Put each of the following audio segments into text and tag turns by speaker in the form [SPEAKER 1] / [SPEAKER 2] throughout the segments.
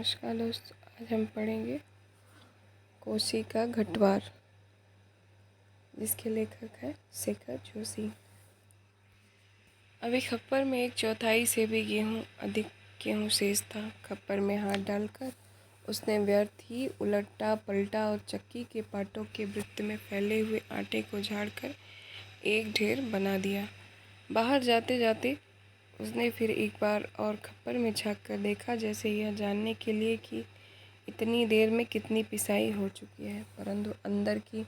[SPEAKER 1] नमस्कार दोस्तों, आज हम पढ़ेंगे कोसी का घटवार, जिसके लेखक है शेखर जोशी। अभी खप्पर में 1/4 से भी अधिक गेहूँ शेष था। खप्पर में हाथ डालकर उसने व्यर्थ ही उलटा पलटा और चक्की के पाटों के वृत्त में फैले हुए आटे को झाड़कर एक ढेर बना दिया। बाहर जाते जाते उसने फिर एक बार और खप्पर में झाँक कर देखा, जैसे यह जानने के लिए कि इतनी देर में कितनी पिसाई हो चुकी है, परंतु अंदर की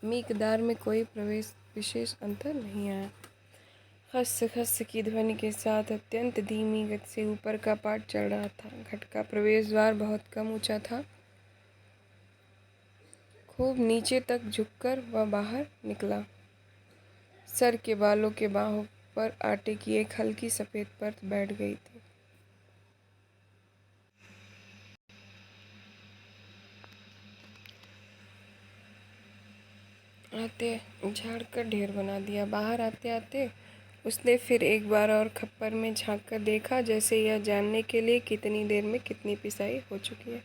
[SPEAKER 1] मिकदार में कोई विशेष अंतर नहीं आया। खस खस की ध्वनि के साथ अत्यंत धीमी गति से ऊपर का पाट चल रहा था। घट का प्रवेश द्वार बहुत कम ऊंचा था। खूब नीचे तक झुककर वह बाहर निकला। सर के बालों के बाहों पर आटे की एक हल्की सफ़ेद परत बैठ गई थी। आते झाड़कर ढेर बना दिया। बाहर आते आते उसने फिर एक बार और खप्पर में झाँक कर देखा, जैसे यह जानने के लिए कितनी देर में कितनी पिसाई हो चुकी है,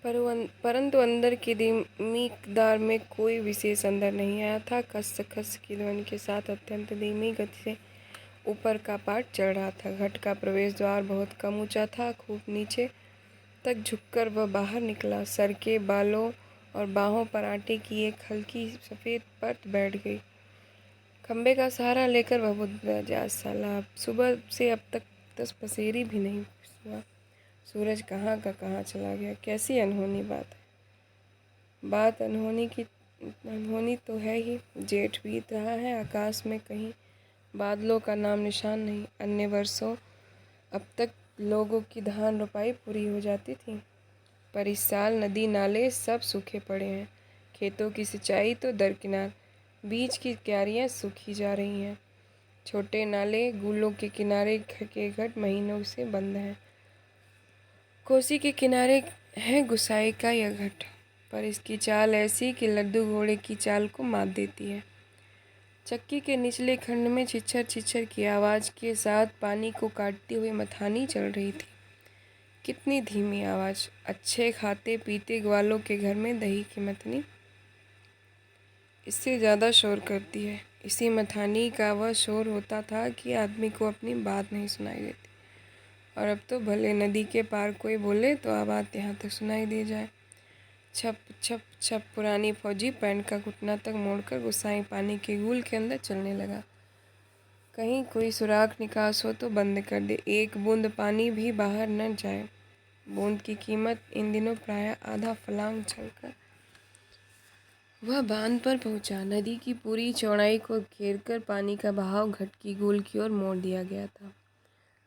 [SPEAKER 1] परंतु अंदर की मिकदार में कोई विशेष अंदर नहीं आया था। खस खस की ध्वनि के साथ अत्यंत धीमी गति से ऊपर का पाट चढ़ रहा था। घट का प्रवेश द्वार बहुत कम ऊंचा था। खूब नीचे तक झुककर वह बाहर निकला। सर के बालों और बाहों पर आटे की एक हल्की सफ़ेद परत बैठ गई। खंबे का सहारा लेकर वह बुद्ध जा साला, सुबह से अब तक 10 पसेरी भी नहीं हुआ। सूरज कहाँ का कहाँ चला गया। कैसी अनहोनी बात है। बात अनहोनी तो है ही। जेठ बीत रहा है, आकाश में कहीं बादलों का नाम निशान नहीं। अन्य वर्षों अब तक लोगों की धान रोपाई पूरी हो जाती थी, पर इस साल नदी नाले सब सूखे पड़े हैं। खेतों की सिंचाई तो दरकिनार, बीज की क्यारियाँ सूखी जा रही हैं। छोटे नाले गूलों के किनारे के घट महीनों से बंद हैं। कोसी के किनारे है गुसाई का यह घट, पर इसकी चाल ऐसी कि लड्डू घोड़े की चाल को मात देती है। चक्की के निचले खंड में छिछर छिछर की आवाज़ के साथ पानी को काटती हुई मथानी चल रही थी। कितनी धीमी आवाज़। अच्छे खाते पीते ग्वालों के घर में दही की मथनी इससे ज़्यादा शोर करती है। इसी मथानी का वह शोर होता था कि आदमी को अपनी बात नहीं सुनाई देती, और अब तो भले नदी के पार कोई बोले तो आवाज़ यहाँ तक सुनाई दे जाए। छप छप छप पुरानी फौजी पैंट का घुटना तक मोड़कर गुस्साई पानी के गूल के अंदर चलने लगा। कहीं कोई सुराख निकास हो तो बंद कर दे, एक बूंद पानी भी बाहर न जाए। बूंद की कीमत इन दिनों प्रायः आधा फलांग चलकर वह बांध पर पहुंचा। नदी की पूरी चौड़ाई को घेरकर पानी का बहाव घट की गूल की ओर मोड़ दिया गया था।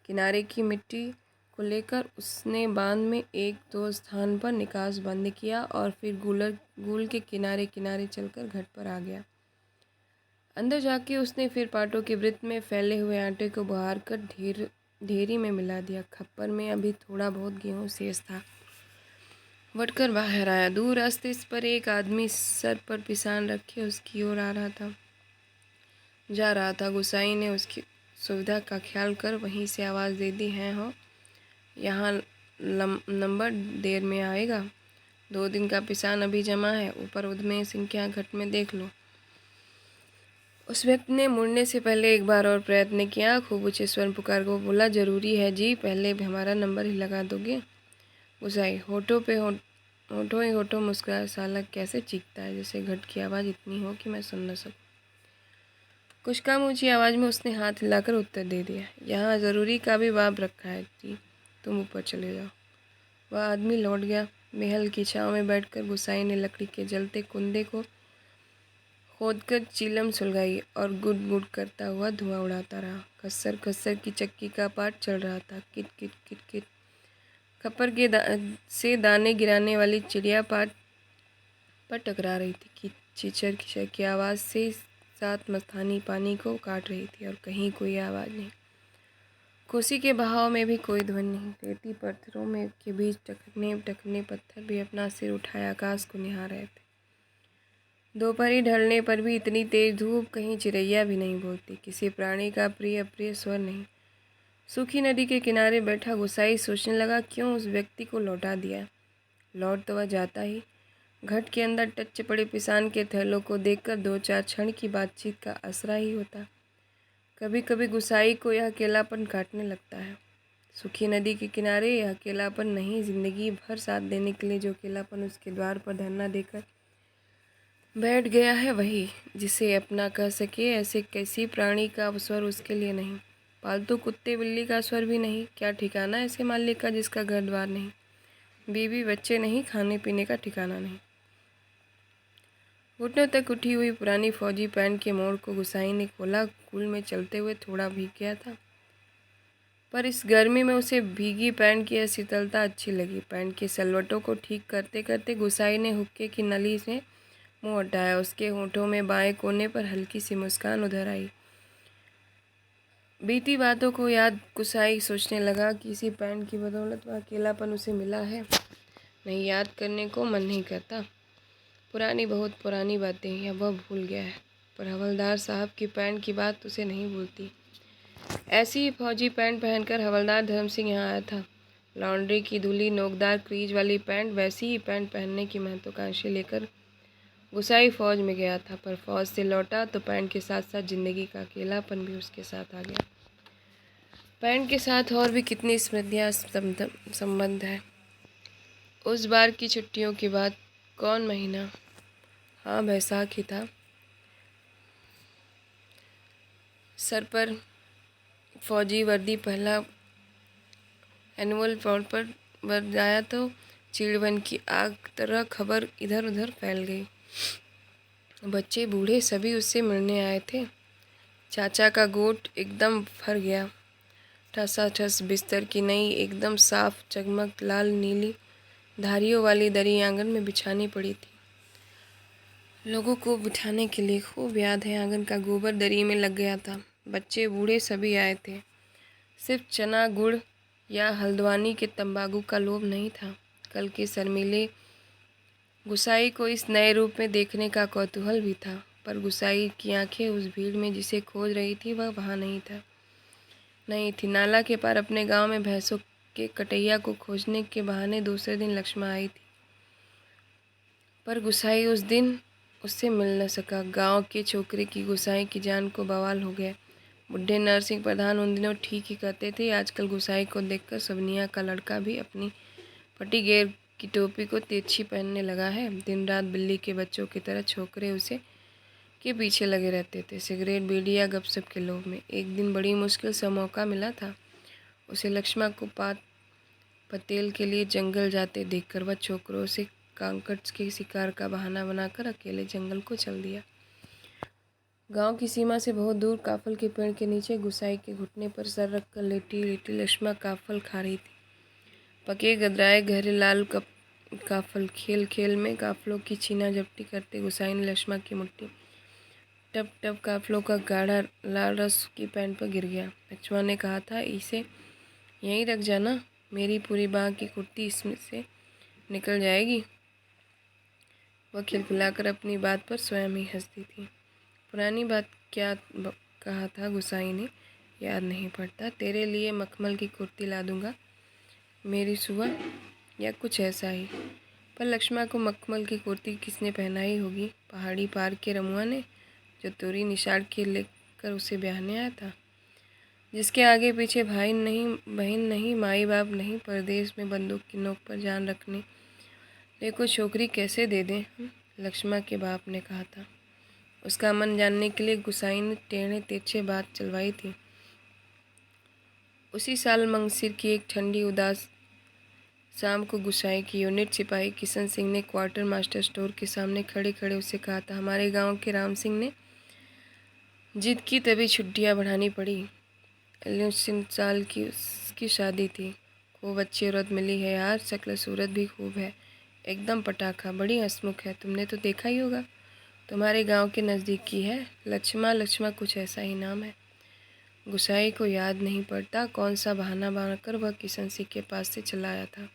[SPEAKER 1] किनारे की मिट्टी को लेकर उसने बांध में 1-2 स्थान पर निकास बंद किया और फिर गूल के किनारे किनारे चलकर घट पर आ गया। अंदर जाके उसने फिर पाटों के वृत्त में फैले हुए आटे को बहार कर ढेरी में मिला दिया। खप्पर में अभी थोड़ा बहुत गेहूँ शेष था। वटकर बाहर आया। दूर रास्ते पर एक आदमी सर पर पिसान रखे उसकी ओर जा रहा था। गुसाई ने उसकी सुविधा का ख्याल कर वहीं से आवाज़ दे दी, हैं हो यहाँ नंबर देर में आएगा। 2 दिन का पिसान अभी जमा है, ऊपर उद्मे संख्या घट में देख लो। उस व्यक्ति ने मुड़ने से पहले एक बार और प्रयत्न किया। खूब ऊंचे स्वर पुकार को बोला, जरूरी है जी, पहले भी हमारा नंबर ही लगा दोगे। गुसाई होठों मुस्कुराया। साला कैसे चीखता है, जैसे घट की आवाज़ इतनी हो कि मैं सुन न सकूं। कुछ कम ऊंची आवाज़ में उसने हाथ हिलाकर उत्तर दे दिया, यहाँ ज़रूरी का भी बाब रखा है जी, तुम ऊपर चले जाओ। वह आदमी लौट गया। महल की छाँव में बैठकर गुसाई ने लकड़ी के जलते कुंदे को खोदकर चिलम सुलगाई और गुड गुड करता हुआ धुआं उड़ाता रहा। खस्सर खस्सर की चक्की का पाट चल रहा था। किट किट किट किट। खप्पर के से दाने गिराने वाली चिड़िया पाट पर टकरा रही थी कि चिचर खिचर की आवाज़ से साथ मस्थानी पानी को काट रही थी, और कहीं कोई आवाज़ नहीं। कोसी के बहाव में भी कोई ध्वनि नहीं। रेती पत्थरों में के बीच टकने पत्थर भी अपना सिर उठाए आकाश को निहार रहे थे। दोपहरी ढलने पर भी इतनी तेज धूप, कहीं चिड़ैया भी नहीं बोलती। किसी प्राणी का प्रिय अप्रिय स्वर नहीं। सूखी नदी के किनारे बैठा गुसाई सोचने लगा, क्यों उस व्यक्ति को लौटा दिया। लौट तो वह जाता ही। घट के अंदर टच्चे पड़े पिसान के थैलों को देखकर 2-4 क्षण की बातचीत का असरा ही होता। कभी कभी गुसाई को यह अकेलापन काटने लगता है। सूखी नदी के किनारे यह अकेलापन नहीं, जिंदगी भर साथ देने के लिए जो अकेलापन उसके द्वार पर धरना देकर बैठ गया है, वही जिसे अपना कह सके, ऐसे किसी प्राणी का स्वर उसके लिए नहीं। पालतू कुत्ते बिल्ली का स्वर भी नहीं। क्या ठिकाना ऐसे मालिक का जिसका घर द्वार नहीं, बीवी बच्चे नहीं, खाने पीने का ठिकाना नहीं। घुटनों तक उठी हुई पुरानी फौजी पैंट के मोड़ को गुसाई ने खोला। कूल में चलते हुए थोड़ा भीग गया था, पर इस गर्मी में उसे भीगी पैंट की शीतलता अच्छी लगी। पैंट के सलवटों को ठीक करते करते गुसाई ने हुक्के की नली से मुंह हटाया। उसके होठों में बाएं कोने पर हल्की सी मुस्कान उधर आई। बीती बातों को याद गुसाई सोचने लगा कि इसी पैंट की बदौलत वह अकेलापन उसे मिला है। नहीं, याद करने को मन नहीं करता। पुरानी, बहुत पुरानी बातें या वह भूल गया है, पर हवलदार साहब की पैंट की बात उसे नहीं भूलती। ऐसी ही फौजी पैंट पहनकर हवलदार धर्म सिंह यहाँ आया था। लॉन्ड्री की धुली नोकदार क्रीज वाली पैंट, वैसी ही पैंट पहनने की महत्वाकांक्षा लेकर गुसाई फौज में गया था, पर फौज से लौटा तो पैंट के साथ साथ जिंदगी का अकेलापन भी उसके साथ आ गया। पैंट के साथ और भी कितनी स्मृतियाँ संबंध है। उस बार की छुट्टियों की बात, कौन महीना, हाँ बैसाख ही था। सर पर फौजी वर्दी, पहला एनुअल फॉल पर बरजाया तो चिड़वन की आग तरह खबर इधर उधर फैल गई। बच्चे बूढ़े सभी उससे मिलने आए थे। चाचा का गोट एकदम भर गया। ठसाठस बिस्तर की नई एकदम साफ चकमक लाल नीली धारियों वाली दरी आंगन में बिछानी पड़ी थी। लोगों को बिठाने के लिए खूब याद है, आंगन का गोबर दरी में लग गया था। बच्चे बूढ़े सभी आए थे। सिर्फ चना गुड़ या हल्द्वानी के तंबाकू का लोभ नहीं था। कल के शर्मीले गुसाई को इस नए रूप में देखने का कौतूहल भी था, पर गुसाई की आंखें उस भीड़ में जिसे खोज रही थी वह वहाँ नहीं थी। नाला के पार अपने गांव में भैंसों के कटैया को खोजने के बहाने दूसरे दिन लक्ष्मा आई थी, पर गुसाई उस दिन उससे मिल न सका। गांव के छोकरे की गुसाई की जान को बवाल हो गया। बुढ़े नरसिंह प्रधान उन दिनों ठीक ही कहते थे, आजकल गुसाई को देखकर सबनिया का लड़का भी अपनी फटी गेर की टोपी को तिरछी पहनने लगा है। दिन रात बिल्ली के बच्चों की तरह छोकरे उसे के पीछे लगे रहते थे, सिगरेट बीड़ी या गपशप के लोभ में। एक दिन बड़ी मुश्किल से मौका मिला था उसे लक्ष्मा को पतेल के लिए जंगल जाते देखकर। वह छोकरों से कांकड़ के शिकार का बहाना बनाकर अकेले जंगल को चल दिया। गांव की सीमा से बहुत दूर काफल के पेड़ के नीचे गुसाई के घुटने पर सर रखकर लेटी लेटी लक्ष्मा काफल खा रही थी। पके गदराए गहरे लाल काफल। खेल खेल में काफलों की छीना झपटी करते गुसाई ने लक्ष्मा की मुट्ठी टप टप काफलों का गाढ़ा लाल रस की पैंट पर गिर गया। लक्ष्मा ने कहा था, इसे यहीं रख जाना, मेरी पूरी बाह की कुर्ती इसमें से निकल जाएगी। वह खिलखिलाकर अपनी बात पर स्वयं ही हंसती थी। पुरानी बात क्या कहा था गुसाई ने, याद नहीं पड़ता। तेरे लिए मखमल की कुर्ती ला दूंगा मेरी सुआ, या कुछ ऐसा ही। पर लक्ष्मा को मखमल की कुर्ती किसने पहनाई होगी? पहाड़ी पार के रमुआ ने, जो तोरी निशाड़ के लेकर उसे ब्याहने आया था, जिसके आगे पीछे भाई नहीं, बहन नहीं, माई बाप नहीं, परदेश में बंदूक की नोक पर जान रखने देखो छोकरी कैसे दे दें हम? लक्ष्मा के बाप ने कहा था। उसका मन जानने के लिए गुसाई ने टेढ़े तिरछे बात चलवाई थी। उसी साल मंगसिर की एक ठंडी उदास शाम को गुसाई की यूनिट सिपाही किशन सिंह ने क्वार्टर मास्टर स्टोर के सामने खड़े खड़े उसे कहा था, हमारे गांव के राम सिंह ने जिद की तभी छुट्टियां बढ़ानी पड़ी। 19 साल की उसकी शादी थी। खूब अच्छी औरत मिली है यार, शक्ल सूरत भी खूब है, एकदम पटाखा, बड़ी हंसमुख है। तुमने तो देखा ही होगा, तुम्हारे गांव के नज़दीक की है, लक्ष्मा कुछ ऐसा ही नाम है। गुसाई को याद नहीं पड़ता कौन सा बहाना बनाकर वह किशन सिंह के पास से चला आया था।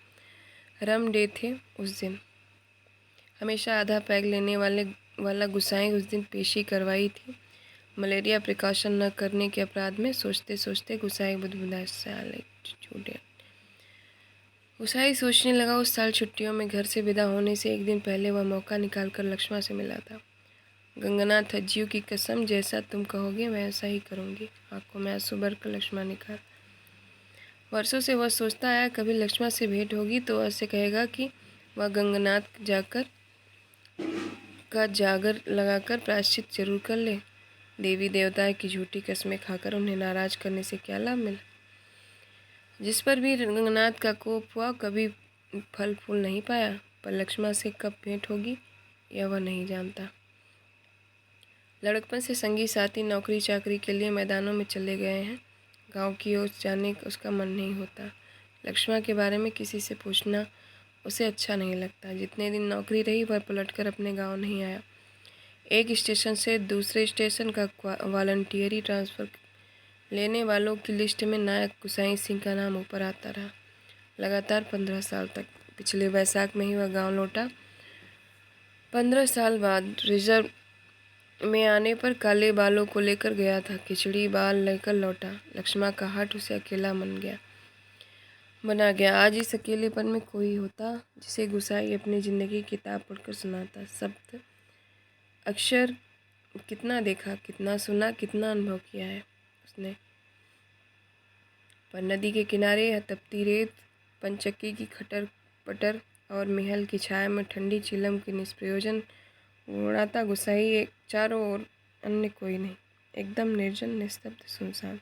[SPEAKER 1] रम डे थे उस दिन। हमेशा आधा पैग लेने वाला गुसाई उस दिन पेशी करवाई थी। मलेरिया प्रिकॉशन न करने के अपराध में सोचते सोचते गुसाई बुदबुदाए साले छूटे। गुसाई सोचने लगा, उस साल छुट्टियों में घर से विदा होने से एक दिन पहले वह मौका निकालकर लक्ष्मण से मिला था। गंगानाथ अज्जियों की कसम, जैसा तुम कहोगे मैं ऐसा ही करूँगी। आंखों में आंसू भरकर लक्ष्मण ने कहा। वर्षों से वह सोचता आया, कभी लक्ष्मण से भेंट होगी तो ऐसे कहेगा कि वह गंगानाथ जागर लगाकर प्रायश्चित जरूर कर ले। देवी देवता की झूठी कस्में खाकर उन्हें नाराज करने से क्या लाभ मिला। जिस पर भी गंगानाथ का कोप हुआ कभी फल फूल नहीं पाया, पर लक्ष्मण से कब भेंट होगी यह वह नहीं जानता। लड़कपन से संगी साथी नौकरी चाकरी के लिए मैदानों में चले गए हैं। गांव की ओर जाने का उसका मन नहीं होता। लक्ष्मण के बारे में किसी से पूछना उसे अच्छा नहीं लगता। जितने दिन नौकरी रही वह पलटकर अपने गांव नहीं आया। एक स्टेशन से दूसरे स्टेशन का वॉलंटियरी ट्रांसफ़र लेने वालों की लिस्ट में नायक गुसाई सिंह का नाम ऊपर आता रहा। लगातार 15 साल तक। पिछले वैसाख में ही वह गांव लौटा। 15 साल बाद रिजर्व में आने पर काले बालों को लेकर गया था। खिचड़ी बाल लेकर लौटा। लक्ष्मण का हाथ उसे अकेला बना गया। आज इस अकेलेपन में कोई होता जिसे गुसाई अपनी ज़िंदगी की किताब पढ़कर सुनाता। शब्द अक्षर कितना देखा, कितना सुना, कितना अनुभव किया है उसने। पर नदी के किनारे तपती रेत, पंचक्की की खटर पटर और महल की छाया में ठंडी चिलम की निष्प्रयोजन उड़ाता गुसाई एक चारों ओर अन्य कोई नहीं, एकदम निर्जन निस्तब्ध सुनसान।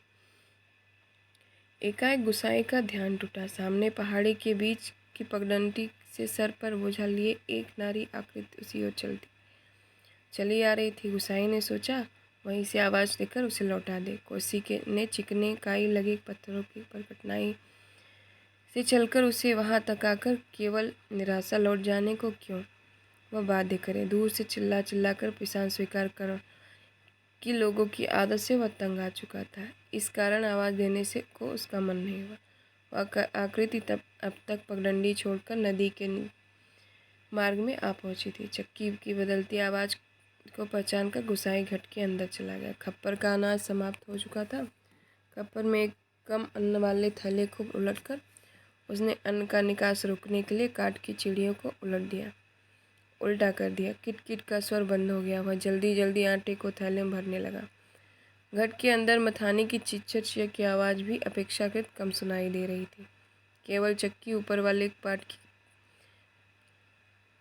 [SPEAKER 1] एकाएक गुसाई का ध्यान टूटा। सामने पहाड़ी के बीच की पगडंडी से सर पर बोझा लिए एक नारी आकृति उसी ओर चली आ रही थी। गुसाई ने सोचा वहीं से आवाज़ देकर उसे लौटा दे। कोसी के ने चिकने काई लगे पत्थरों की पर कठिनाई से चलकर उसे वहां तक आकर केवल निराशा लौट जाने को क्यों वह बाध्य करे। दूर से चिल्ला कर पिसान स्वीकार कर कि लोगों की आदत से वह तंग आ चुका था। इस कारण आवाज़ देने से को उसका मन नहीं हुआ। वह आकृति अब तक पगडंडी छोड़कर नदी के मार्ग में आ पहुंची थी। चक्की की बदलती आवाज़ को पहचान कर गुसाई घट के अंदर चला गया। खप्पर का अनाज समाप्त हो चुका था। खप्पर में एक कम अन्न वाले थैले को उलटकर उसने अन्न का निकास रोकने के लिए काठ की चिड़ियों को उल्टा कर दिया। किट किट का स्वर बंद हो गया। वह जल्दी जल्दी आटे को थैले में भरने लगा। घट के अंदर मथानी की चिच्चर की आवाज़ भी अपेक्षाकृत कम सुनाई दे रही थी। केवल चक्की ऊपर वाले पाट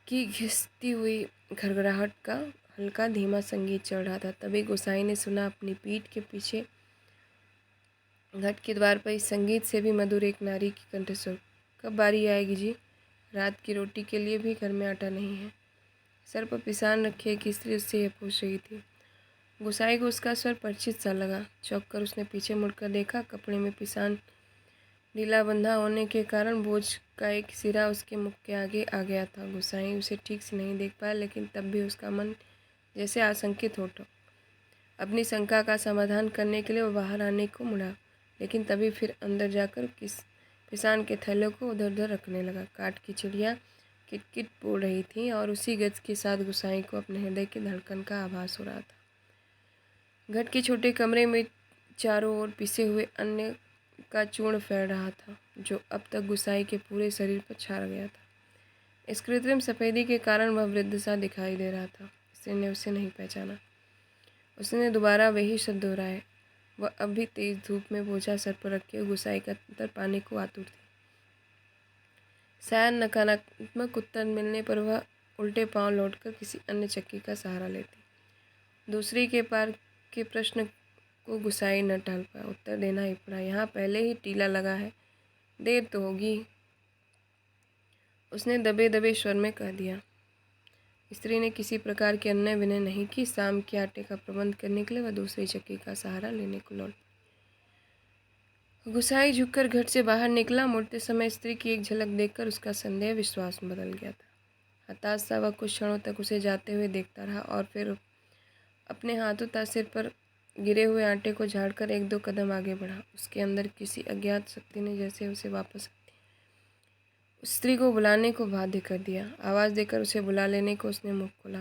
[SPEAKER 1] की घिसती हुई घरघराहट का हल्का धीमा संगीत चढ़ रहा था। तभी गोसाई ने सुना अपनी पीठ के पीछे घट के द्वार पर इस संगीत से भी मधुर एक नारी की कंठस्वर। कब बारी आएगी जी? रात की रोटी के लिए भी घर में आटा नहीं है। सर पर पिसान रखे एक स्त्री उससे यह पूछ रही थी। गुसाई को उसका स्वर परिचित सा लगा। चौंक कर उसने पीछे मुड़कर देखा। कपड़े में पिसान ढीला बंधा होने के कारण बोझ का एक सिरा उसके मुख के आगे आ गया था। गुसाई उसे ठीक से नहीं देख पाया, लेकिन तब भी उसका मन जैसे आशंकित हो। अपनी शंका का समाधान करने के लिए वह बाहर आने को मुड़ा, लेकिन तभी फिर अंदर जाकर पिसान के थैलों को उधर उधर रखने लगा। काठ की चिड़िया किटकिट बोल रही थी और उसी गज के साथ गुसाई को अपने हृदय की धड़कन का आभास हो रहा था। घट के छोटे कमरे में चारों ओर पिसे हुए अन्न का चूर्ण फैल रहा था, जो अब तक गुसाई के पूरे शरीर पर छा गया था। इस कृत्रिम सफेदी के कारण वह वृद्ध सा दिखाई दे रहा था। स्त्री ने उसे नहीं पहचाना। उसने दोबारा वही शब्द दोहराए। वह अब भी तेज धूप में बोझा सर पर रखे गुसाई का उत्तर पाने को आतुर थी। शायद नकारात्मक उत्तर मिलने पर वह उल्टे पांव लौटकर किसी अन्य चक्की का सहारा लेती। दूसरी के पार के प्रश्न को गुसाई न टाल पाया। उत्तर देना ही पड़ा। यहाँ पहले ही टीला लगा है, देर तो होगी, उसने दबे दबे स्वर में कह दिया। स्त्री ने किसी प्रकार की अन्य विनय नहीं की। शाम के आटे का प्रबंध करने के लिए वह दूसरी चक्की का सहारा लेने को लौट। गुसाई झुककर घर से बाहर निकला। मुड़ते समय स्त्री की एक झलक देखकर उसका संदेह विश्वास में बदल गया था। हताश सा वह कुछ क्षणों तक उसे जाते हुए देखता रहा और फिर अपने हाथों सिर पर गिरे हुए आटे को झाड़कर एक दो कदम आगे बढ़ा। उसके अंदर किसी अज्ञात शक्ति ने जैसे उसे वापस उस स्त्री को बुलाने को बाध्य कर दिया। आवाज़ देकर उसे बुला लेने को उसने मुख खोला,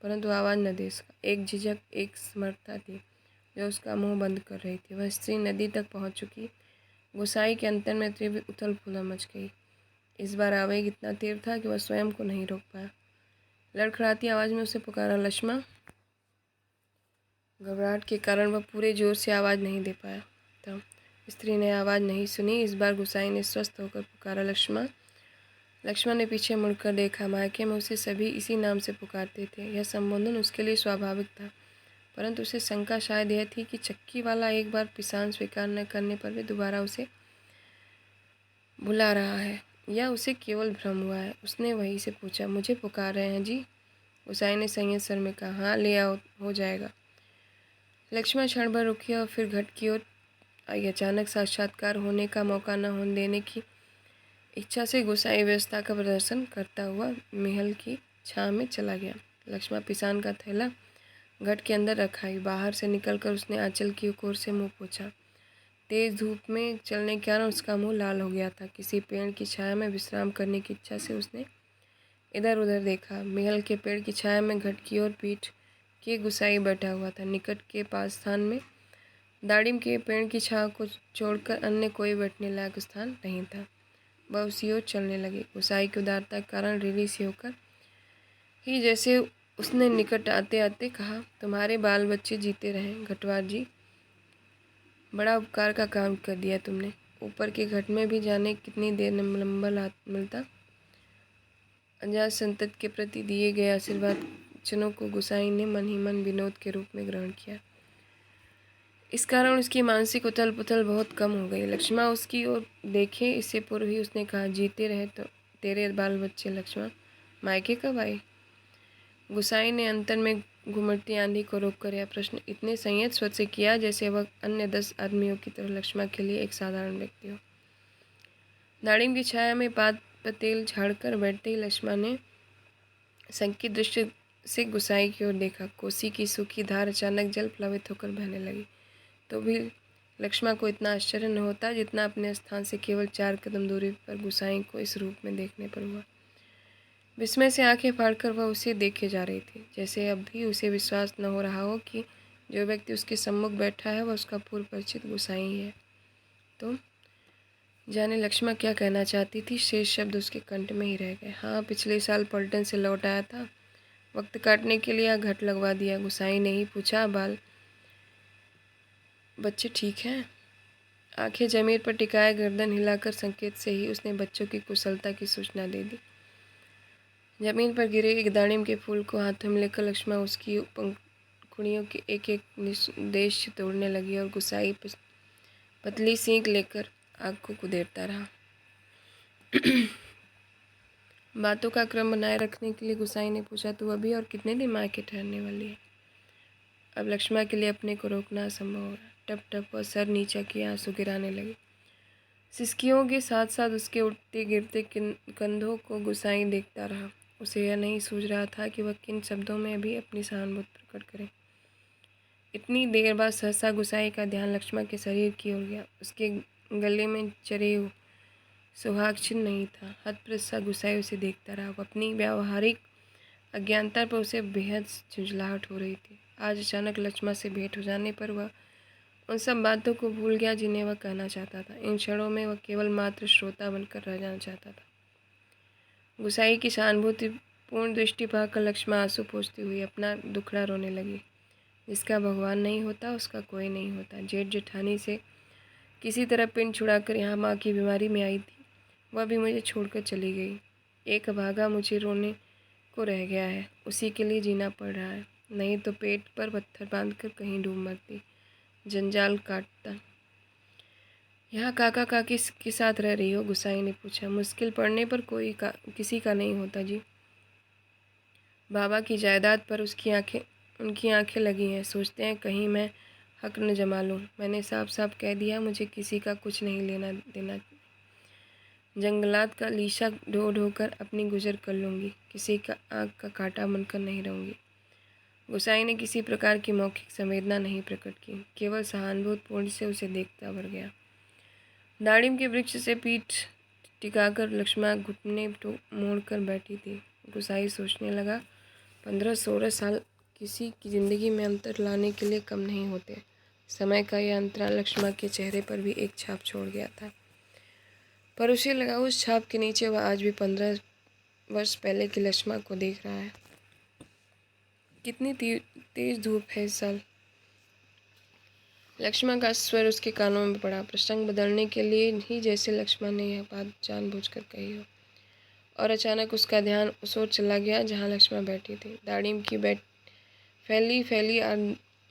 [SPEAKER 1] परंतु आवाज़ न दे सका। एक झिझक, एक समर्थता थी। जो उसका मुंह बंद कर रही थी। वह स्त्री नदी तक पहुंच चुकी। गुसाई के अंतर में तीव्र उथल पुथल मच गई। इस बार आवेग इतना तीव्र था कि वह स्वयं को नहीं रोक पाया। लड़खड़ाती आवाज़ में उसे पुकारा, लक्ष्मा। घबराहट के कारण वह पूरे जोर से आवाज़ नहीं दे पाया था। स्त्री ने आवाज़ नहीं सुनी। इस बार गुसाई ने स्वस्थ होकर पुकारा, लक्ष्मा। लक्ष्मण ने पीछे मुड़कर देखा। मायके में उसे सभी इसी नाम से पुकारते थे। यह संबोधन उसके लिए स्वाभाविक था, परंतु उसे शंका शायद यह थी कि चक्की वाला एक बार पिसान स्वीकार न करने पर भी दोबारा उसे बुला रहा है, या उसे केवल भ्रम हुआ है। उसने वहीं से पूछा, मुझे पुकार रहे हैं जी? गुसाई ने संयत स्वर में कहा, हाँ, ले आओ, हो जाएगा। लक्ष्मण क्षण भर रुकी और फिर घट की ओर आई। अचानक साक्षात्कार होने का मौका न होने देने की इच्छा से गुसाई व्यवस्था का प्रदर्शन करता हुआ महल की छांव में चला गया। लक्ष्मण पिसान का थैला घट के अंदर रखा ही बाहर से निकलकर उसने आंचल की ओर से मुंह पोंछा। तेज धूप में चलने के कारण उसका मुंह लाल हो गया था। किसी पेड़ की छाया में विश्राम करने की इच्छा से उसने इधर उधर देखा। महल के पेड़ की छाया में घट की ओर पीठ के गुसाई बैठा हुआ था। निकट के पास स्थान में दाड़िम के पेड़ की छाया को छोड़कर अन्य कोई बैठने लायक स्थान नहीं था। वह उसी ओर चलने लगी। गुसाई की उदारता के कारण रीढ़ी सी होकर ही जैसे उसने निकट आते आते कहा, तुम्हारे बाल बच्चे जीते रहें घटवार जी। बड़ा उपकार का काम कर दिया तुमने। ऊपर के घट में भी जाने कितनी देर लंबा मिलता। अजात संतति के प्रति दिए गए आशीर्वाद वचनों को गुसाई ने मन ही मन विनोद के रूप में ग्रहण किया। इस कारण उसकी मानसिक उथल पुथल बहुत कम हो गई। लक्ष्मण उसकी ओर देखे इससे पूर्व ही उसने कहा, जीते रहे तो तेरे बाल बच्चे। लक्ष्मण, मायके कब आई? गुसाई ने अंतर में घुमड़ती आंधी को रोककर यह प्रश्न इतने संयत स्वर से किया जैसे वह अन्य 10 आदमियों की तरह लक्ष्मण के लिए एक साधारण व्यक्ति हो। दाड़िम की छाया में पात पतेल झाड़कर बैठते ही लक्ष्मण ने संकित दृष्टि से गुसाई की ओर देखा। कोसी की सूखी धार अचानक जल प्लावित होकर बहने लगी। तो भी लक्ष्मण को इतना आश्चर्य न होता जितना अपने स्थान से केवल 4 कदम दूरी पर गुसाई को इस रूप में देखने पर हुआ। विस्मय से आंखें फाड़कर वह उसे देखे जा रही थी, जैसे अब भी उसे विश्वास न हो रहा हो कि जो व्यक्ति उसके सम्मुख बैठा है वह उसका पूर्व परिचित गुसाई ही है। तो जाने लक्ष्मण क्या कहना चाहती थी, शेष शब्द उसके कंठ में ही रह गए। हाँ, पिछले साल पलटन से लौट आया था। वक्त काटने के लिए घट लगवा दिया। गुसाई ने ही पूछा, बाल बच्चे ठीक हैं? आंखें जमीन पर टिकाए गर्दन हिलाकर संकेत से ही उसने बच्चों की कुशलता की सूचना दे दी। जमीन पर गिरे एक दाड़िम के फूल को हाथों में लेकर लक्ष्मण उसकी पंखुड़ियों के एक एक निदेश तोड़ने लगी और गुसाई पतली सींक लेकर आग को कुदेरता रहा। बातों का क्रम बनाए रखने के लिए गुसाई ने पूछा, तू अभी और कितने दिन मायके ठहरने वाली है? अब लक्ष्मण के लिए अपने को रोकना असंभव हो रहा। टप टप वह सर नीचा किए आंसू गिराने लगी। सिसकियों के साथ साथ उसके उठते गिरते कंधों को गुसाई देखता रहा। उसे यह नहीं सूझ रहा था कि वह किन शब्दों में अभी अपनी सहानुभूति प्रकट करे। इतनी देर बाद सहसा गुसाई का ध्यान लक्ष्मण के शरीर की ओर गया। उसके गले में चरे सुहाग चिन्ह नहीं था। हतप्रभ गुसाई उसे देखता रहा। वह अपनी व्यावहारिक अज्ञानता पर उसे बेहद झुंझलाहट हो रही थी। आज अचानक लक्ष्मण से भेंट हो जाने पर वह उन सब बातों को भूल गया जिन्हें वह कहना चाहता था। इन क्षणों में वह केवल मात्र श्रोता बनकर रह जाना चाहता था। गुसाई की सहानुभूतिपूर्ण दृष्टि पाकर लक्ष्मण आंसू पोंछती हुई अपना दुखड़ा रोने लगी। जिसका भगवान नहीं होता उसका कोई नहीं होता। जेठ जेठानी से किसी तरह पिंड छुड़ाकर यहाँ माँ की बीमारी में आई थी, वह भी मुझे छोड़कर चली गई। एक अभागा मुझे रोने को रह गया है, उसी के लिए जीना पड़ रहा है। नहीं तो पेट पर पत्थर बांधकर कहीं डूब मरती। जंजाल काटता। यहाँ काका काकी के साथ रह रही हो? गुसाई ने पूछा। मुश्किल पड़ने पर किसी का नहीं होता जी। बाबा की जायदाद पर उनकी आंखें लगी हैं। सोचते हैं कहीं मैं हक न जमा लूँ। मैंने साफ साफ कह दिया, मुझे किसी का कुछ नहीं लेना देना। जंगलात का लीशा ढो ढो कर अपनी गुजर कर लूँगी। किसी का आँख का कांटा बनकर नहीं रहूँगी। गुसाई ने किसी प्रकार की मौखिक संवेदना नहीं प्रकट की, केवल सहानुभूतिपूर्ण से उसे देखता भर गया। दाड़िम के वृक्ष से पीठ टिकाकर लक्ष्मण घुटने मोड़कर बैठी थी। गुसाई सोचने लगा, 15-16 साल किसी की जिंदगी में अंतर लाने के लिए कम नहीं होते। समय का यह अंतराल लक्ष्मण के चेहरे पर भी एक छाप छोड़ गया था, पर उसे लगा उस छाप के नीचे वह आज भी 15 वर्ष पहले की लक्ष्मण को देख रहा है। कितनी तेज धूप है इस साल। लक्ष्मण का स्वर उसके कानों में पड़ा, प्रसंग बदलने के लिए ही, जैसे लक्ष्मण ने यह बात जानबूझकर कही हो। और अचानक उसका ध्यान उस ओर चला गया जहाँ लक्ष्मण बैठी थी। दाड़िम की फैली फैली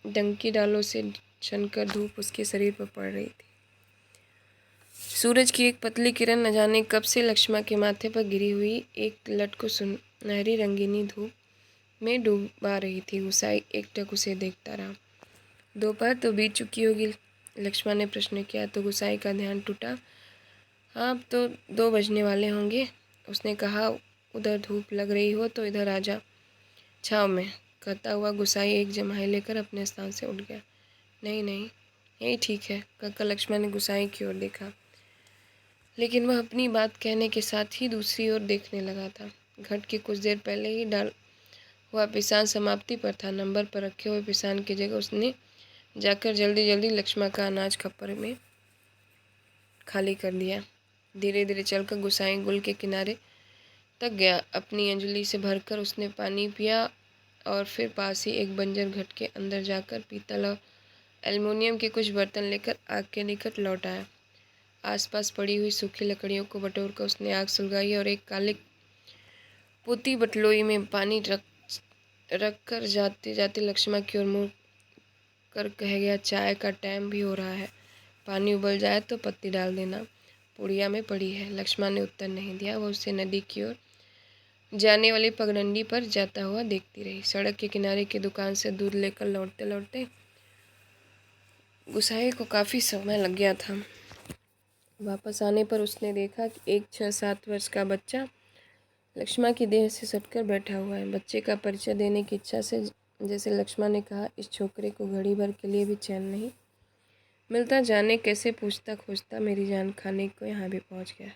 [SPEAKER 1] डंकी डालों से छनकर धूप उसके शरीर पर पड़ रही थी। सूरज की एक पतली किरण न जाने कब से लक्ष्मण के माथे पर गिरी हुई एक लट को सुनहरी रंगीनी धूप में डूबा रही थी। गुसाई एकटक उसे देखता रहा। दोपहर तो बीत चुकी होगी, लक्ष्मण ने प्रश्न किया तो गुसाई का ध्यान टूटा। हाँ, अब तो 2 बजने वाले होंगे, उसने कहा। उधर धूप लग रही हो तो इधर आजा छाँव में, कहता हुआ गुसाई एक जम्हाई लेकर अपने स्थान से उठ गया। नहीं नहीं, यही ठीक है, कहकर लक्ष्मण ने गुसाई की ओर देखा, लेकिन वह अपनी बात कहने के साथ ही दूसरी ओर देखने लगा था। घट के कुछ देर पहले ही डाल हुआ पिसान समाप्ति पर था। नंबर पर रखे हुए पिसान की जगह उसने जाकर जल्दी जल्दी लक्ष्मण का अनाज खप्पर में खाली कर दिया। धीरे धीरे चलकर गुसाई गुल के किनारे तक गया। अपनी अंजलि से भरकर उसने पानी पिया और फिर पास ही एक बंजर घट के अंदर जाकर पीतल और एल्युमिनियम के कुछ बर्तन लेकर आग के निकट लौट आया। आसपास पड़ी हुई सूखी लकड़ियों को बटोरकर उसने आग सुलगाई और एक काले पोती बटलोई में पानी रख कर जाते जाते लक्ष्मण की ओर मुड़ कर कह गया, चाय का टाइम भी हो रहा है, पानी उबल जाए तो पत्ती डाल देना, पुड़िया में पड़ी है। लक्ष्मण ने उत्तर नहीं दिया। वह उसे नदी की ओर जाने वाली पगडंडी पर जाता हुआ देखती रही। सड़क के किनारे की दुकान से दूध लेकर लौटते लौटते गुसाई को काफ़ी समय लग गया था। वापस आने पर उसने देखा कि एक 6-7 वर्ष का बच्चा लक्ष्मण की देह से सटकर बैठा हुआ है। बच्चे का परिचय देने की इच्छा से जैसे लक्ष्मण ने कहा, इस छोकरे को घड़ी भर के लिए भी चैन नहीं मिलता, जाने कैसे पूछता खोजता मेरी जान खाने को यहाँ भी पहुँच गया।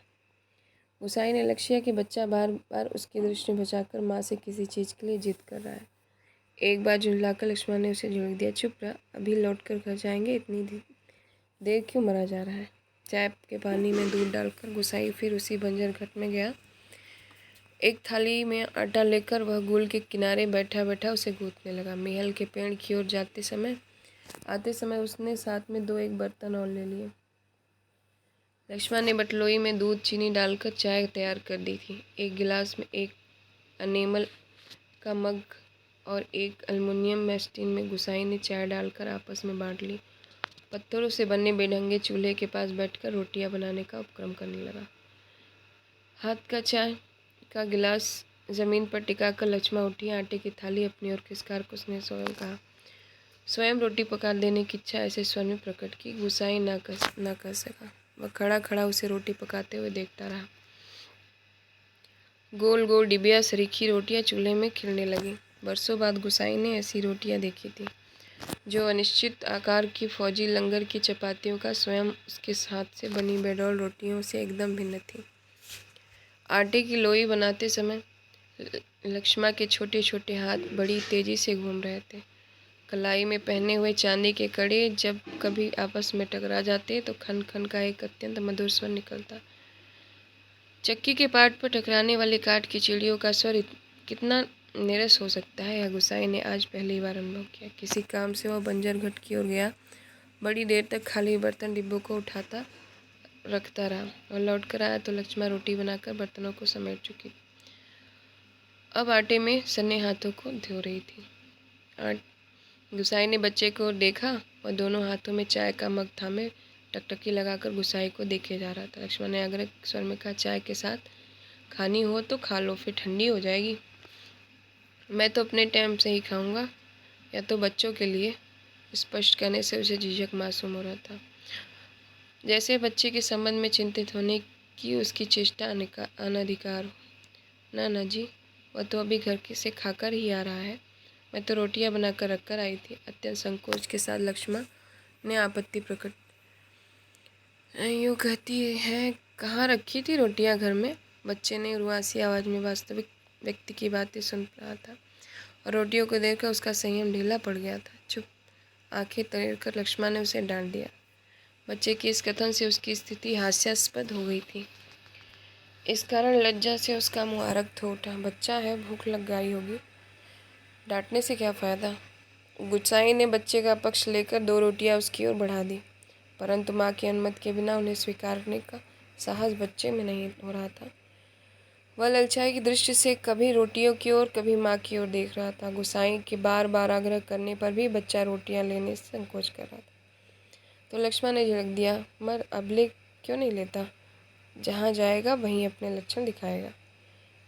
[SPEAKER 1] गुसाई ने लक्ष्य किया कि बच्चा बार बार उसकी दृष्टि बचाकर माँ से किसी चीज़ के लिए जिद कर रहा है। एक बार झुंझलाकर लक्ष्मण ने उसे झुड़क दिया, चुप रहा, अभी लौट कर घर जाएंगे, इतनी देर क्यों मरा जा रहा है। चाय के पानी में दूध डालकर गुसाई फिर उसी बंजर घट में गया। एक थाली में आटा लेकर वह गुल के किनारे बैठा बैठा उसे गूंथने लगा। महल के पेड़ की ओर आते समय उसने साथ में 2-1 बर्तन और ले लिए। लक्ष्मण ने बटलोई में दूध चीनी डालकर चाय तैयार कर दी थी। एक गिलास में एक अनेमल का मग और एक एल्युमिनियम में स्टीन में गुसाई ने चाय डालकर आपस में बांट ली। पत्थरों से बने बेढंगे चूल्हे के पास बैठकर रोटियां बनाने का उपक्रम करने लगा। हाथ का चाय का गिलास जमीन पर टिकाकर लक्ष्मण उठी। आटे की थाली अपनी ओर खिसकार कर उसने स्वयं कहा, स्वयं रोटी पका देने की इच्छा ऐसे स्वर में प्रकट की गुसाई ना कर सका। वह खड़ा खड़ा उसे रोटी पकाते हुए देखता रहा। गोल गोल डिबिया सरीखी रोटियां चूल्हे में खिलने लगी। बरसों बाद गुसाई ने ऐसी रोटियां देखी थी, जो अनिश्चित आकार की फौजी लंगर की चपातियों का स्वयं उसके हाथ से बनी बेडौल रोटियों से एकदम भिन्न थी। आटे की लोई बनाते समय लक्ष्मण के छोटे छोटे हाथ बड़ी तेजी से घूम रहे थे। कलाई में पहने हुए चांदी के कड़े जब कभी आपस में टकरा जाते तो खन खन का एक अत्यंत मधुर स्वर निकलता। चक्की के पाट पर टकराने वाले काठ की चिड़ियों का स्वर कितना नीरस हो सकता है, यह गुसाई ने आज पहली बार अनुभव किया। किसी काम से वह बंजर घट की ओर गया। बड़ी देर तक खाली बर्तन डिब्बों को उठाता रखता रहा और लौट कर आया तो लक्ष्मण रोटी बनाकर बर्तनों को समेट चुकी, अब आटे में सने हाथों को धो रही थी। गुसाई ने बच्चे को देखा, वह दोनों हाथों में चाय का मग थामे टकटकी लगाकर गुसाई को देखे जा रहा था। लक्ष्मण ने आग्रह स्वर में कहा, चाय के साथ खानी हो तो खा लो, फिर ठंडी हो जाएगी। मैं तो अपने टाइम से ही खाऊंगा, या तो बच्चों के लिए। स्पष्ट कहने से उसे झिझक मासूम हो रहा था, जैसे बच्चे के संबंध में चिंतित होने की उसकी चेष्टा अनधिकार हो। ना जी, वह तो अभी घर से खाकर ही आ रहा है, मैं तो रोटियां बनाकर रख कर आई थी। अत्यंत संकोच के साथ लक्ष्मण ने आपत्ति प्रकट। यूँ कहती है, कहाँ रखी थी रोटियां? घर में, बच्चे ने रुआसी आवाज़ में वास्तविक व्यक्ति की बातें सुन रहा था और रोटियों को देखकर उसका संयम ढीला पड़ गया था। चुप, आंखें तरेड़ कर लक्ष्मण ने उसे डांट दिया। बच्चे के इस कथन से उसकी स्थिति हास्यास्पद हो गई थी। इस कारण लज्जा से उसका मुंह आरक्त हो उठा। बच्चा है, भूख लग गई होगी, डांटने से क्या फ़ायदा। गुसाई ने बच्चे का पक्ष लेकर 2 रोटियां उसकी ओर बढ़ा दी, परंतु माँ की अनुमति के बिना उन्हें स्वीकारने का साहस बच्चे में नहीं हो रहा था। वह ललचाई की दृष्टि से कभी रोटियों की ओर कभी माँ की ओर देख रहा था। गुसाई के बार बार आग्रह करने पर भी बच्चा रोटियां लेने से संकोच कर रहा था। तो लक्ष्मण ने झिड़क दिया, मर अब ले क्यों नहीं लेता, जहाँ जाएगा वहीं अपने लक्षण दिखाएगा।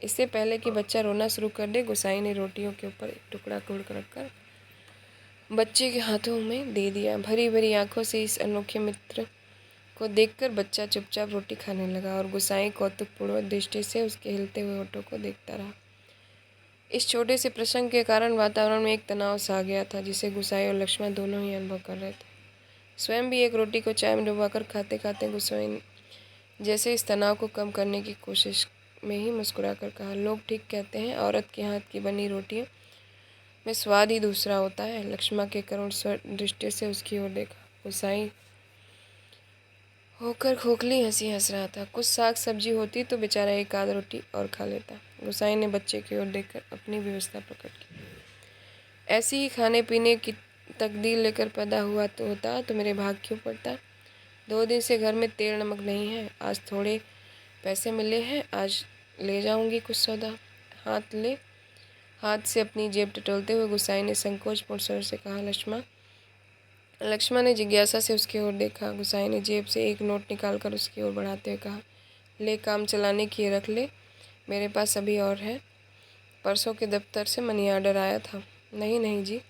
[SPEAKER 1] इससे पहले कि बच्चा रोना शुरू कर दे, गुसाई ने रोटियों के ऊपर एक टुकड़ा तोड़ कर रखकर बच्चे के हाथों में दे दिया। भरी भरी आंखों से इस अनोखे मित्र को देखकर बच्चा चुपचाप रोटी खाने लगा और गुसाई कौतुकपूर्ण दृष्टि से उसके हिलते हुए होठों को देखता रहा। इस छोटे से प्रसंग के कारण वातावरण में एक तनाव सा आ गया था, जिसे गुसाई और लक्ष्मण दोनों ही अनुभव कर रहे थे। स्वयं भी एक रोटी को चाय में डुबाकर खाते खाते गुसाई जैसे इस तनाव को कम करने की कोशिश में ही मुस्कुराकर कहा, लोग ठीक कहते हैं, औरत के हाथ की बनी रोटियों में स्वाद ही दूसरा होता है। लक्ष्मण के करुण स्वर दृष्टि से उसकी ओर देखा। गुसाई होकर खोखली हंसी हंस रहा था। कुछ साग सब्जी होती तो बेचारा एक आध रोटी और खा लेता। गुसाई ने बच्चे की ओर देखकर अपनी व्यवस्था प्रकट की। ऐसी ही खाने पीने की तकदीर लेकर पैदा हुआ तो होता तो मेरे भाग क्यों पड़ता। 2 दिन से घर में तेल नमक नहीं है। आज थोड़े पैसे मिले हैं, आज ले जाऊंगी कुछ सौदा। हाथ से अपनी जेब टटोलते हुए गुसाई ने संकोचपूर्ण स्वर से कहा, लक्ष्मण। लक्ष्मण ने जिज्ञासा से उसकी ओर देखा। गुसाई ने जेब से एक नोट निकालकर उसकी ओर बढ़ाते हुए कहा, ले, काम चलाने की रख ले, मेरे पास अभी और है। परसों के दफ्तर से मनी ऑर्डर आया था। नहीं नहीं जी,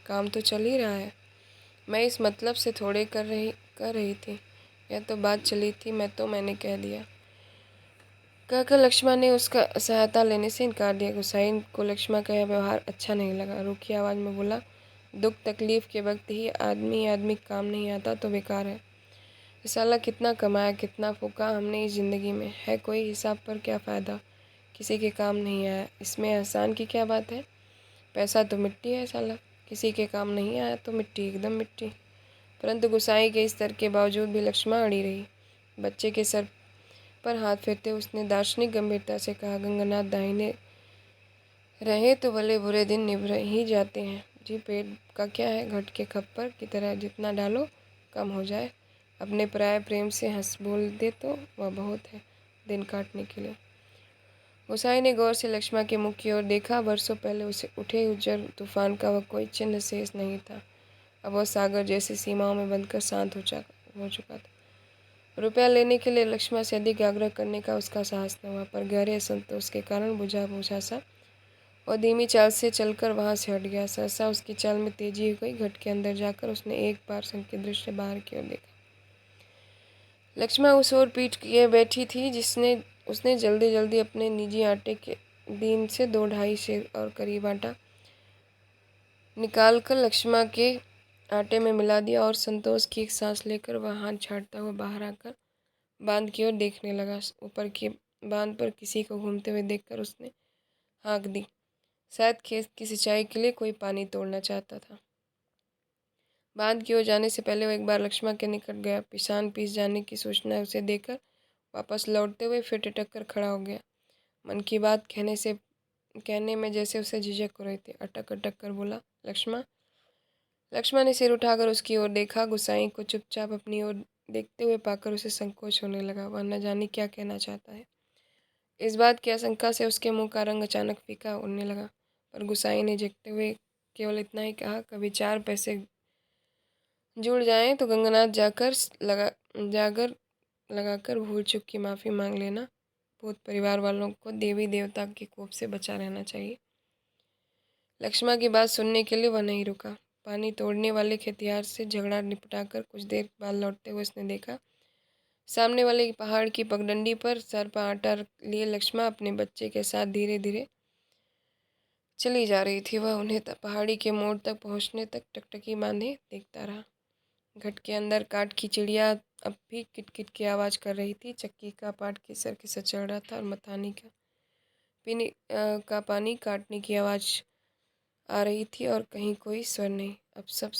[SPEAKER 1] काम तो चल ही रहा है। मैं इस मतलब से थोड़े कर रही थी। यह तो बात चली थी, मैंने कह दिया। कहकर लक्ष्मण ने उसका सहायता लेने से इनकार दिया। गुसाई को लक्ष्मण का यह व्यवहार अच्छा नहीं लगा। रूखी आवाज़ में बोला, दुख तकलीफ के वक्त ही आदमी काम नहीं आता तो बेकार है। साला कितना कमाया, कितना फूका हमने इस ज़िंदगी में, है कोई हिसाब पर क्या फ़ायदा। किसी के काम नहीं आया, इसमें एहसान की क्या बात है। पैसा तो मिट्टी है साला, किसी के काम नहीं आया तो मिट्टी एकदम मिट्टी। परंतु गुसाई के इस तर्क के बावजूद भी लक्ष्मण अड़ी रही। बच्चे के सर पर हाथ फेरते उसने दार्शनिक गंभीरता से कहा, गंगानाथ, दाहिने रहे तो भले बुरे दिन निभर ही जाते हैं जी। पेट का क्या है, घट के खप्पर की तरह जितना डालो कम हो जाए। अपने पराये प्रेम से हंस बोल दे तो वह बहुत है दिन काटने के लिए। गुसाई ने गौर से लक्ष्मण के मुख की ओर देखा। वर्षों पहले उसे उठे उज्जर तूफान का वह कोई चिन्ह शेष नहीं था। अब वह सागर जैसी सीमाओं में बंधकर शांत हो चुका था। रुपया लेने के लिए लक्ष्मण से अधिक आग्रह करने का उसका साहस न हुआ, पर गहरे असंतोष के कारण बुझा सा और धीमी चाल से चलकर वहां से हट गया। सहसा उसकी चाल में तेजी हो गई। घट के अंदर जाकर उसने एक बार संकित दृष्टि से बाहर की ओर देखा। लक्ष्मण उस ओर पीठ किए बैठी थी जिसने उसने जल्दी जल्दी अपने निजी आटे के दिन से 2-2.5 सेर और करीब आटा निकालकर लक्ष्मण के आटे में मिला दिया और संतोष की एक सांस लेकर वह हाथ झाड़ता हुआ बाहर आकर बांध की ओर देखने लगा। ऊपर के बांध पर किसी को घूमते हुए देखकर उसने हाँक दी। शायद खेत की सिंचाई के लिए कोई पानी तोड़ना चाहता था। बांध की ओर जाने से पहले वो एक बार लक्ष्मण के निकट गया। पिसान पीस जाने की सूचना उसे देकर वापस लौटते हुए फिर टिटक कर खड़ा हो गया। मन की बात कहने में जैसे उसे झिझक हो रही थी। अटक अटक कर बोला, लक्ष्मण। लक्ष्मण ने सिर उठाकर उसकी ओर देखा। गुसाई को चुपचाप अपनी ओर देखते हुए पाकर उसे संकोच होने लगा। वह न जाने क्या कहना चाहता है। इस बात की आशंका से उसके मुंह का रंग अचानक फीका उड़ने लगा। पर गुसाई ने झेकते हुए केवल इतना ही कहा, कभी 4 पैसे जुड़ जाएं तो गंगानाथ जागर लगाकर भूल चूक की माफ़ी मांग लेना। भूत परिवार वालों को देवी देवता के कोप से बचा रहना चाहिए। लक्ष्मण की बात सुनने के लिए वह नहीं रुका। पानी तोड़ने वाले खेतिहर से झगड़ा निपटाकर कुछ देर बाद लौटते हुए उसने देखा, सामने वाले पहाड़ की पगडंडी पर सर पर आटा लिए लक्ष्मण अपने बच्चे के साथ धीरे धीरे चली जा रही थी। वह उन्हें पहाड़ी के मोड़ तक पहुंचने तक टकटकी बांधे देखता रहा। घट के अंदर काठ की चिड़िया अब भी किटकिट की आवाज़ कर रही थी। चक्की का पाट खिसर खिसर चल रहा था और मथानी का पानी काटने की आवाज़ आ रही थी और कहीं कोई स्वर नहीं। अब सब